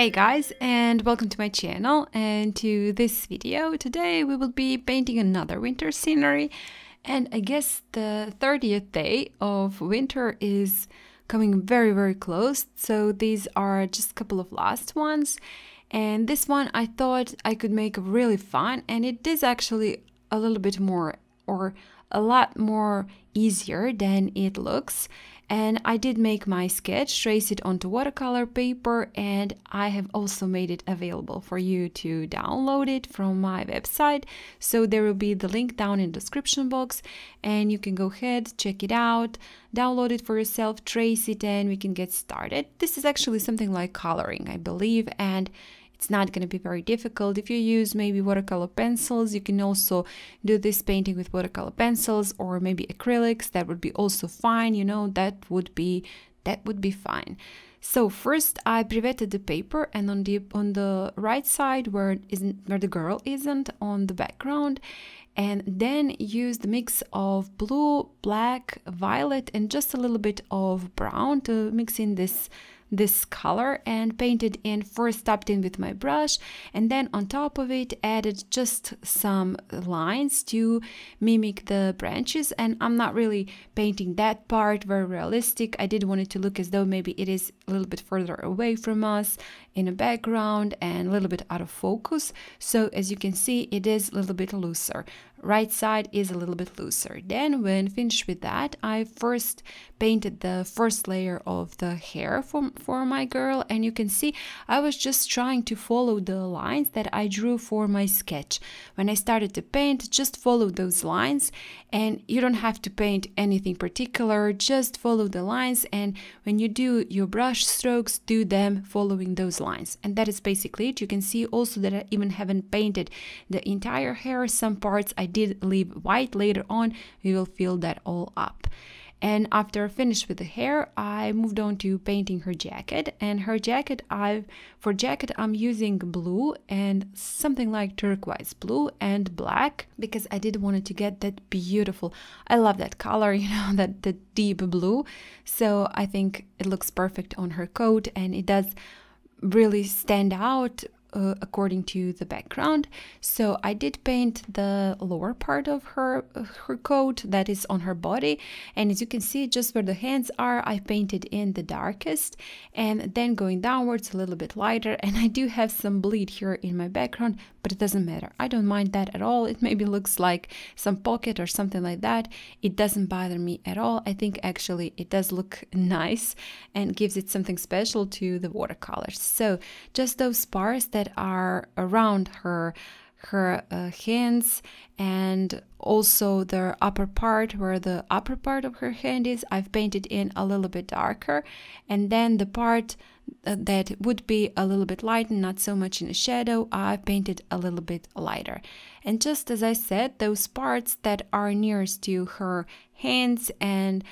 Hey guys, and welcome to my channel and to this video. Today we will be painting another winter scenery, and I guess the 30th day of winter is coming very close, so these are just a couple of last ones. And this one I thought I could make really fun, and it is actually a little bit more, or a lot more easier than it looks. And I did make my sketch, trace it onto watercolor paper, and I have also made it available for you to download it from my website. So there will be the link down in the description box, and you can go ahead, check it out, download it for yourself, trace it, and we can get started. This is actually something like coloring, I believe, and it's not going to be very difficult. If you use maybe watercolor pencils, you can also do this painting with watercolor pencils or maybe acrylics. That would be also fine, you know, that would be fine. So first I pre-wetted the paper, and on the right side where the girl isn't on the background, and then use the mix of blue, black, violet, and just a little bit of brown to mix in this color, and painted in. First tapped in with my brush, and then on top of it added just some lines to mimic the branches. And I'm not really painting that part very realistic. I did want it to look as though maybe it is a little bit further away from us in a background and a little bit out of focus. So as you can see, it is a little bit looser. Right side is a little bit looser. Then when finished with that, I first painted the first layer of the hair for my girl, and you can see I was just trying to follow the lines that I drew for my sketch. When I started to paint, just follow those lines, and you don't have to paint anything particular, just follow the lines, and when you do your brush strokes, do them following those lines. And that is basically it. You can see also that I even haven't painted the entire hair. Some parts I did leave white. Later on we will fill that all up. And after I finished with the hair, I moved on to painting her jacket. And her jacket, for jacket I'm using blue and something like turquoise blue and black, because I did want to get that beautiful, I love that color, you know, that the deep blue. So I think it looks perfect on her coat, and it does really stand out according to the background. So I did paint the lower part of her coat, that is on her body, and as you can see, just where the hands are, I painted in the darkest, and then going downwards a little bit lighter. And I do have some bleed here in my background, but it doesn't matter. I don't mind that at all. It maybe looks like some pocket or something like that. It doesn't bother me at all. I think actually it does look nice and gives it something special to the watercolors. So just those parts that are around her hands, and also the upper part, where the upper part of her hand is, I've painted in a little bit darker, and then the part that would be a little bit light and not so much in the shadow, I painted a little bit lighter. And just as I said, those parts that are nearest to her hands and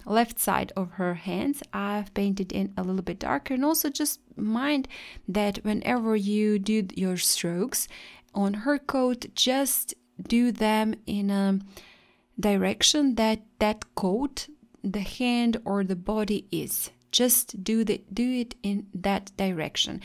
left side of her hands, I've painted in a little bit darker. And also just mind that whenever you do your strokes on her coat, just do them in a direction that that coat, the hand or the body is. Just do it in that direction.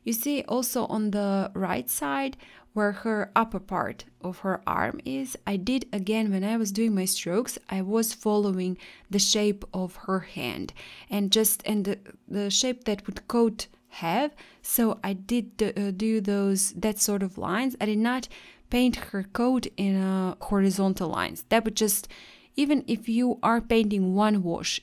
You see also on the right side where her upper part of her arm is, I did again, when I was doing my strokes, I was following the shape of her hand and the shape that would coat have. So I did do that sort of lines. I did not paint her coat in horizontal lines. That would just, even if you are painting one wash,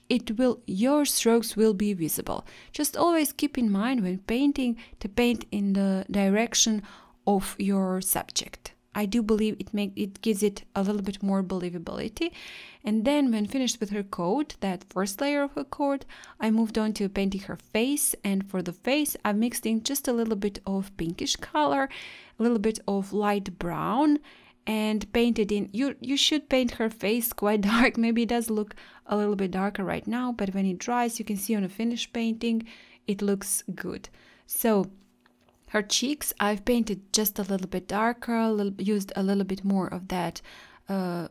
your strokes will be visible. Just always keep in mind when painting to paint in the direction of your subject. I do believe it gives it a little bit more believability. And then when finished with her coat, that first layer of her coat, I moved on to painting her face. And for the face, I mixed in just a little bit of pinkish color, a little bit of light brown, and painted in. You should paint her face quite dark. Maybe it does look a little bit darker right now, but when it dries, you can see on a finished painting, it looks good. So her cheeks, I've painted just a little bit darker, used a little bit more of that a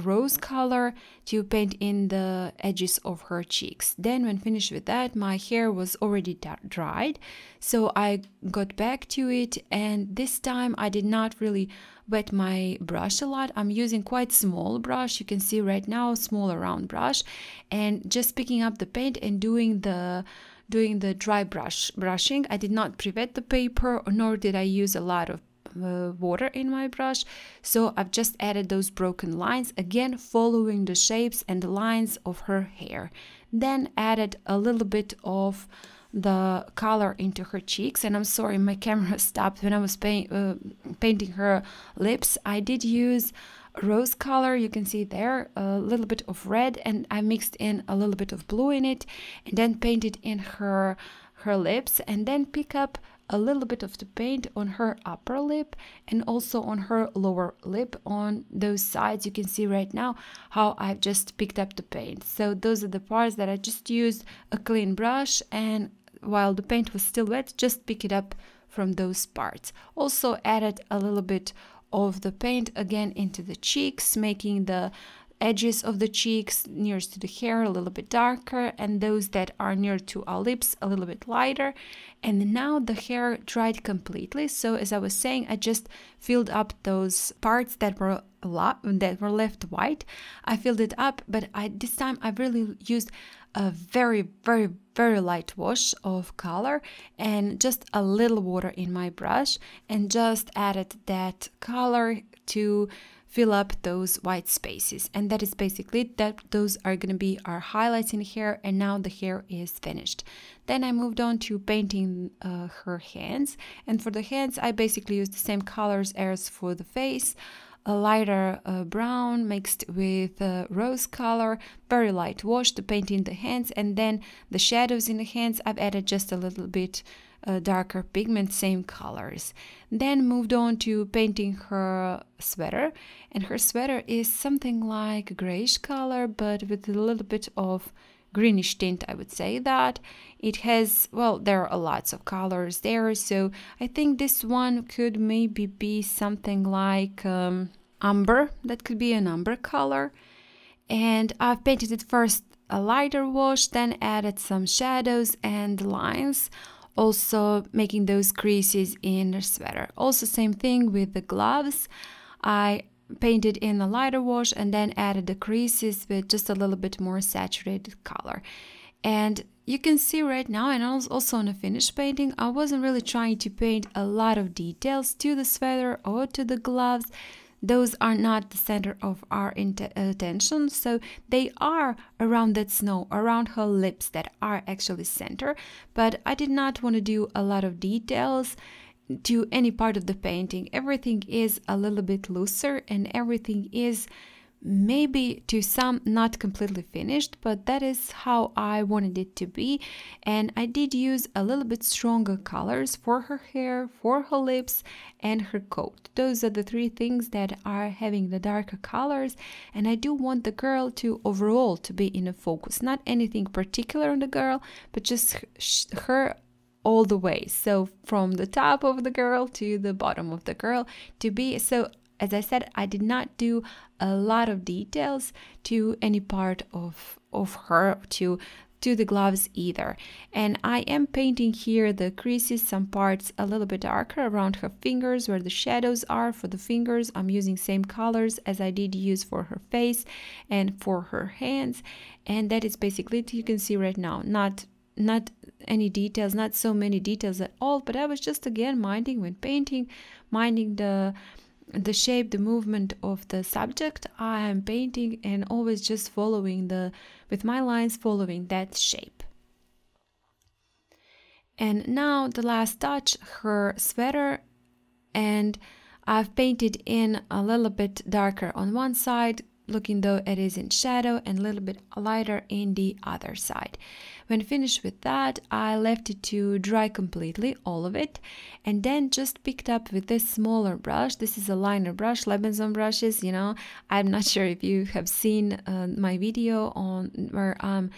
rose color to paint in the edges of her cheeks. Then when finished with that, my hair was already dried, so I got back to it, and this time I did not really wet my brush a lot. I'm using quite small brush, you can see right now, small round brush, and just picking up the paint and doing the dry brushing. I did not pre-wet the paper, nor did I use a lot of water in my brush, so I've just added those broken lines, again following the shapes and the lines of her hair. Then added a little bit of the color into her cheeks, and I'm sorry my camera stopped when I was painting her lips. I did use rose color, you can see there, a little bit of red, and I mixed in a little bit of blue in it, and then painted in her lips, and then pick up a little bit of the paint on her upper lip and also on her lower lip. On those sides you can see right now how I've just picked up the paint. So those are the parts that I just used a clean brush, and while the paint was still wet, just pick it up from those parts. Also added a little bit of the paint again into the cheeks, making the edges of the cheeks nearest to the hair a little bit darker, and those that are near to our lips a little bit lighter. And now the hair dried completely, so as I was saying, I just filled up those parts that were left white. I filled it up, but this time I really used a very light wash of color and just a little water in my brush, and just added that color to fill up those white spaces. And that is basically that. Those are going to be our highlights in here, and now the hair is finished. Then I moved on to painting her hands, and for the hands I basically used the same colors as for the face, a lighter brown mixed with rose color, very light wash to paint in the hands, and then the shadows in the hands I've added just a little bit darker pigment, same colors. Then moved on to painting her sweater, and her sweater is something like a grayish color but with a little bit of greenish tint, I would say. That it has, well, there are lots of colors there, so I think this one could maybe be something like umber. That could be an umber color, and I've painted it first a lighter wash, then added some shadows and lines, also making those creases in the sweater. Also same thing with the gloves, I painted in a lighter wash and then added the creases with just a little bit more saturated color. And you can see right now, and also on a finished painting, I wasn't really trying to paint a lot of details to the sweater or to the gloves. Those are not the center of our attention, so they are around that snow, around her lips, that are actually center. But I did not want to do a lot of details to any part of the painting. Everything is a little bit looser, and everything is maybe to some not completely finished, but that is how I wanted it to be. And I did use a little bit stronger colors for her hair, for her lips, and her coat. Those are the three things that are having the darker colors, and I do want the girl to overall to be in a focus, not anything particular on the girl, but just her all the way. So from the top of the girl to the bottom of the girl to be. So as I said, I did not do a lot of details to any part of her, to the gloves either. And I am painting here the creases, some parts a little bit darker around her fingers where the shadows are. For the fingers, I'm using same colors as I did use for her face and for her hands. And that is basically it. You can see right now, not any details, not so many details at all, but I was just again minding when painting, minding the shape, the movement of the subject I am painting, and always just following with my lines, following that shape. And now the last touch, her sweater, and I've painted in a little bit darker on one side, looking though it is in shadow, and a little bit lighter in the other side. When finished with that, I left it to dry completely, all of it, and then just picked up with this smaller brush. This is a liner brush, Lebenson brushes, you know. I'm not sure if you have seen my video on where I'm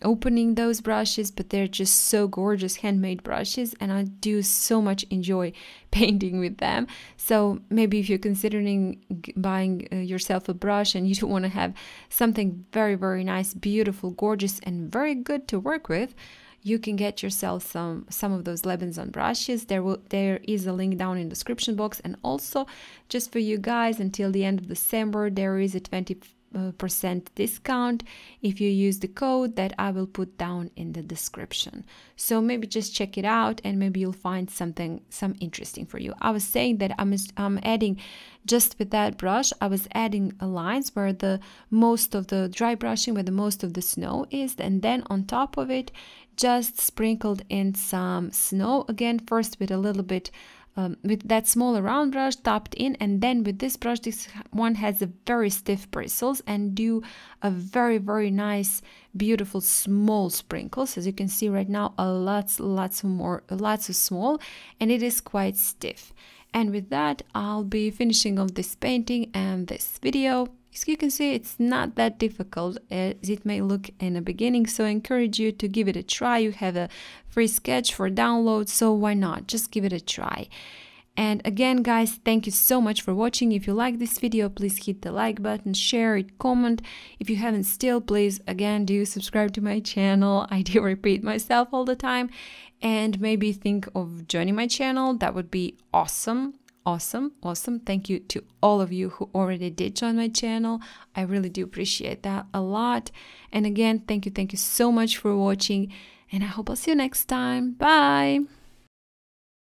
opening those brushes, but they're just so gorgeous handmade brushes, and I do so much enjoy painting with them. So maybe if you're considering buying yourself a brush and you don't want to have something very, very nice, beautiful, gorgeous, and very good to work with, you can get yourself some of those Lebanson brushes. There is a link down in the description box, and also just for you guys, until the end of December there is a 20% discount if you use the code that I will put down in the description. So maybe just check it out, and maybe you'll find some interesting for you. I was saying that I'm adding, just with that brush, I was adding lines where the most of the dry brushing, where the most of the snow is, and then on top of it just sprinkled in some snow again, first with a little bit with that smaller round brush tapped in, and then with this brush, this one has a very stiff bristles, and do a very, very nice, beautiful small sprinkles. As you can see right now, lots of small, and it is quite stiff. And with that, I'll be finishing off this painting and this video. As you can see, it's not that difficult as it may look in the beginning, so I encourage you to give it a try. You have a free sketch for download, so why not? Just give it a try. And again, guys, thank you so much for watching. If you like this video, please hit the like button, share it, comment. If you haven't still, please, again, do subscribe to my channel. I do repeat myself all the time. And maybe think of joining my channel. That would be awesome. Awesome. Thank you to all of you who already did join my channel. I really do appreciate that a lot. And again, thank you so much for watching, and I hope I'll see you next time. Bye.